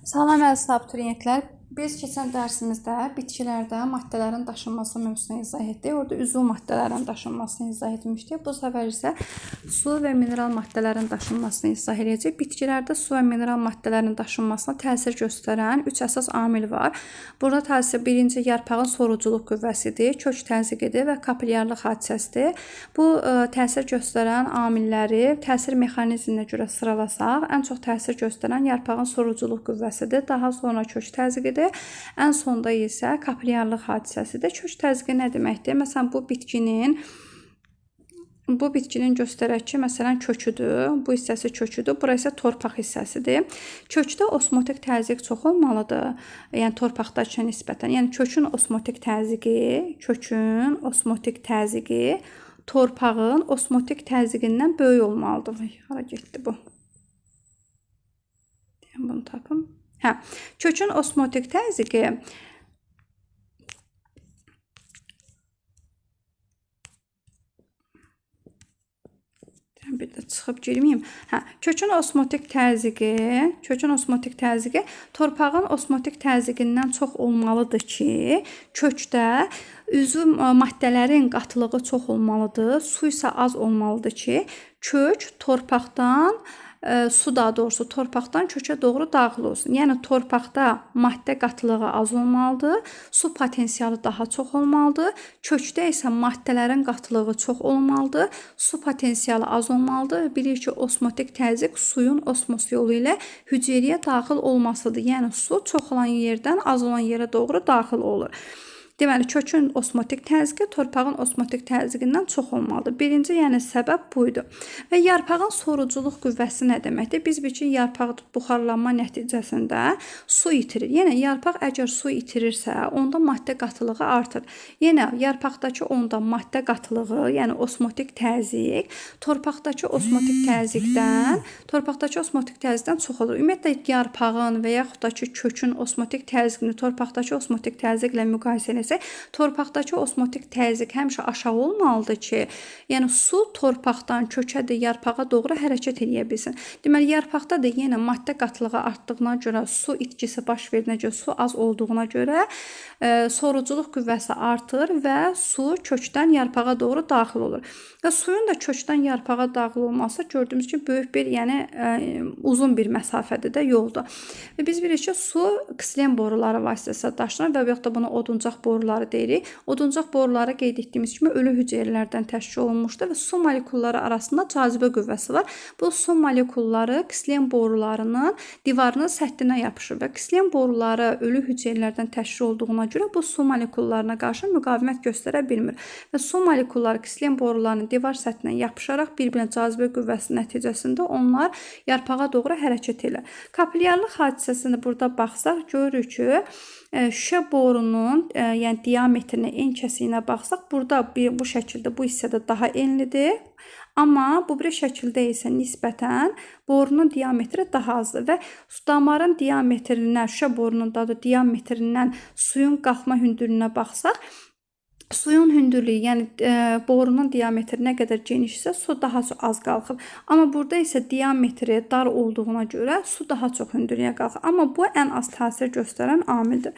Salam əziz abituriyentlər. Biz keçən dərsimizdə bitkilərdə maddələrin daşınması mövzusunu izah etdik. Orada üzv maddələrin daşınmasını izah etmişdik. Bu səfər isə su və mineral maddələrin daşınmasını izah edəcək. Bitkilərdə su və mineral maddələrin daşınmasına təsir göstərən 3 əsas amil var. Burada təsir birinci yarpağın soruculuq qüvvəsidir, kök təzyiqidir və kapillyarlıq hadisəsidir. Bu təsir göstərən amilləri təsir mexanizminə görə sıralasaq, ən çox təsir göstərən yarpağın soruculuq qüvvəsidir, daha sonra kök təzyiqidir, ən sonda isə kapillyarlıq hadisəsidir. Kök təzyiqi nə deməkdir? Məsələn, bu bitkinin göstərək ki, məsələn, köküdür. Bu hissəsi köküdür. Bura isə torpaq hissəsidir. Kökdə osmotik təzyiq çox olmalıdır. Yəni torpaqdakı nisbətən. Yəni kökün osmotik təzyiqi torpağın osmotik təzyiqindən böyük olmalıdır. Hara getdi bu? Deyəm bunu tapım. Kökün osmotik təzyiqi bir də çıxıb girməyim. Kökün osmotik təzyiqi torpağın osmotik təzyiqindən çox olmalıdır ki, kökdə üzv maddələrin qatılığı çox olmalıdır, su isə az olmalıdır ki, kök torpaqdan torpaqdan kökə doğru daxil olsun. Yəni torpaqda maddə qatılığı az olmalıdır, su potensialı daha çox olmalıdır. Kökdə isə maddələrin qatılığı çox olmalıdır, su potensialı az olmalıdır. Bilirik ki, osmotik təzyiq suyun osmos yolu ilə hüceyrəyə daxil olmasıdır. Yəni su çox olan yerdən az olan yerə doğru daxil olur. Deməli, kökün osmotik təzyiqi torpağın osmotik təzyiqindən çox olmalıdır. Birinci, yəni səbəb buydu. Və yarpağın soruculuq qüvvəsi nə deməkdir? Biz bir ki, yarpaq buxarlanma nəticəsində su itirir. Yəni, yarpaq əgər su itirirsə, onda maddə qatılığı artır. Yəni, yarpaqdakı onda maddə qatılığı, yəni osmotik təzyiq, torpaqdakı osmotik təzyiqdən çox olur. Ümumiyyətlə, yarpağın və yaxud da ki, kökün osmotik təzyiqini torpaqdakı osmotik təzyiqlə müqayisə eləsək, torpaqdakı osmotik təzyiq həmişə aşağı olmalıdır ki, yəni su torpaqdan kökədir, yarpağa doğru hərəkət edə bilsin. Deməli, yarpaqda da yenə maddə qatılığı artdığına görə, su itkisi baş verdiyinə görə, su az olduğuna görə soruculuq qüvvəsi artır və su kökdən yarpağa doğru daxil olur. Və suyun da kökdən yarpağa daxil olması gördüyümüz ki, böyük bir, yəni uzun bir məsafədir də yolda. Və biz bilirik ki, su ksilem boruları vasitəsilə daşınır və yaxud da buna oduncaq boruları deyirik. Oduncaq boruları qeyd etdiyimiz kimi ölü hüceyrələrdən təşkil olunmuşdur və su molekulları arasında cazibə qüvvəsi var. Bu su molekulları ksilem borularının divarının səthinə yapışır və ksilem boruları ölü hüceyrələrdən təşkil olduğuna görə bu su molekullarına qarşı müqavimət göstərə bilmir. Və su molekulları ksilem borularının divar səthinə yapışaraq bir-birinə cazibə qüvvəsi nəticəsində onlar yarpağa doğru hərəkət edir. Kapillyarlıq hadisəsində burada baxsaq, görürük ki, şüşə borunun yəni diametrinə, en kəsiyinə baxsaq, burada bu şəkildə, bu hissədə daha enlidir. Amma bu bir şəkildə isə nisbətən borunun diametri daha azdır və damarın diametrindən, şüşə borunun diametrindən suyun qalxma hündürlüyünə baxsaq, suyun hündürlüyü, yəni borunun diametri nə qədər genişsə, su daha çox az qalxır. Amma burada isə diametri dar olduğuna görə su daha çox hündürlüyə qalxır. Amma bu ən az təsir göstərən amildir.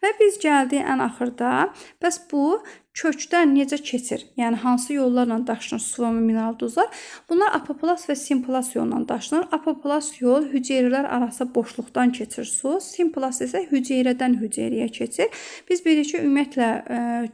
Və biz gəldik ən axırda, bəs bu kökdən necə keçir? Yəni, hansı yollarla daşınır su və mineral duzlar? Bunlar apoplast və simplast yolla daşınır. Apoplast yol hüceyrələr arası boşluqdan keçir su. Simplast isə hüceyrədən hüceyrəyə keçir. Biz bilirik ki, ümumiyyətlə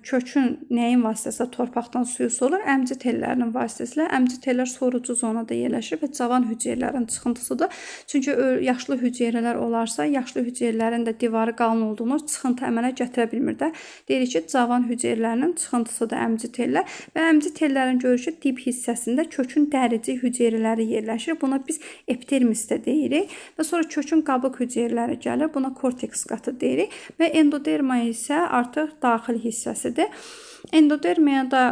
kökün nəyin vasitəsilə torpaqdan suyu solur? Əmci tellərinin vasitəsilə. Əmci tellər sorucu zonada yerləşir və cavan hüceyrələrin çıxıntısıdır. Çünki yaşlı hüceyrələr olarsa, yaşlı hüceyrələrin də divarı qalın olduğunu çıxıntı əmələ gətirə bilmir də. Deyirik ki, cavan hüceyrələrinin çıxıntısıdır əmci tellər və əmci tellərin görüşü dib hissəsində kökün dərici hüceyrələri yerləşir. Buna biz epidermis də deyirik və sonra kökün qabıq hüceyrələri gəlir. Buna korteks qatı deyirik və endoderma isə artıq daxil hissəsidir. Endodermaya da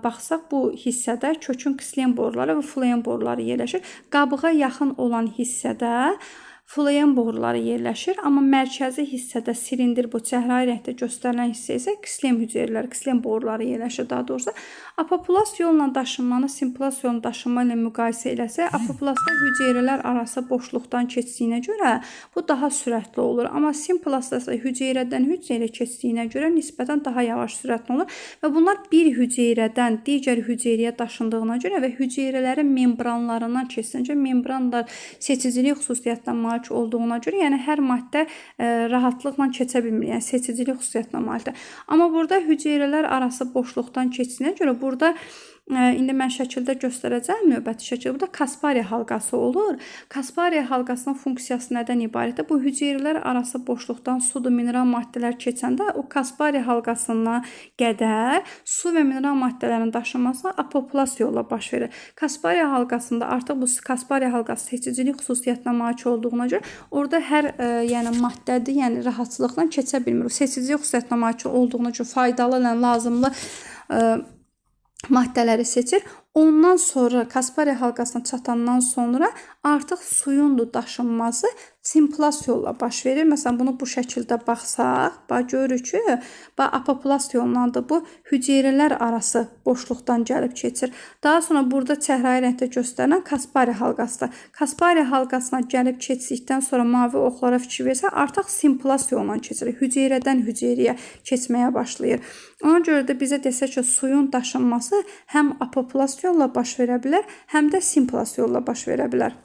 baxsaq, bu hissədə kökün ksilem boruları və floem boruları yerləşir. Qabığa yaxın olan hissədə Floem boruları yerləşir, amma mərkəzi hissədə silindir, bu çəhrayı rəngdə göstərilən hissə isə ksilem hüceyrələri, ksilem boruları yerləşir daha doğrusu. Apoplast yolla daşınmanı simplast yolla daşınma ilə müqayisə eləsək, apoplastda hüceyrələr arası boşluqdan keçdiyinə görə bu daha sürətli olur. Amma simplastda isə hüceyrədən hüceyrə keçdiyinə görə nisbətən daha yavaş sürətli olur və bunlar bir hüceyrədən digər hüceyrəyə daşındığına görə və hüceyrələrin membranlarından keçdiyinə görə membranlar seçicilik xüsusiyyətinə malik olduğuna görə, yəni hər maddə rahatlıqla keçə bilmir, yəni seçicilik xüsusiyyətinə malikdir. Amma burada hüceyrələr arası boşluqdan keçdiyinə görə burada indi mən şəkildə göstərəcəm, növbəti şəkildə. Burada Kaspari halqası olur. Kaspari halqasının funksiyası nədən ibarətdir? Bu hüceyrələr arası boşluqdan sudur, mineral maddələr keçəndə o Kaspari halqasına qədər su və mineral maddələrin daşınması apoplast yolla baş verir. Kaspari halqasında artıq bu Kaspari halqası seçicilik xüsusiyyətinə malik olduğuna görə orada hər yəni maddədir, yəni rahatçılıqla keçə bilmir. Seçicilik xüsusiyyətinə malik olduğuna görə faydalı ilə lazımlı maddələri seçir. Ondan sonra Kaspari halqasına çatandan sonra artıq suyun da daşınması simplast yolla baş verir. Məsələn, bunu bu şəkildə baxsaq, görürük ki, apoplast yollandır. Bu hüceyrələr arası boşluqdan gəlib keçir. Daha sonra burada çəhrayı rəngdə göstərilən Kaspari halqasıdır. Kaspari halqasına gəlib keçdikdən sonra mavi oxlara fikir versə, artıq simplast yolla keçir. Hüceyrədən hüceyrəyə keçməyə başlayır. Ona görə də bizə desək ki, suyun daşınması həm apoplast yolla baş verə bilər, həm də simplast yolla baş verə bilər.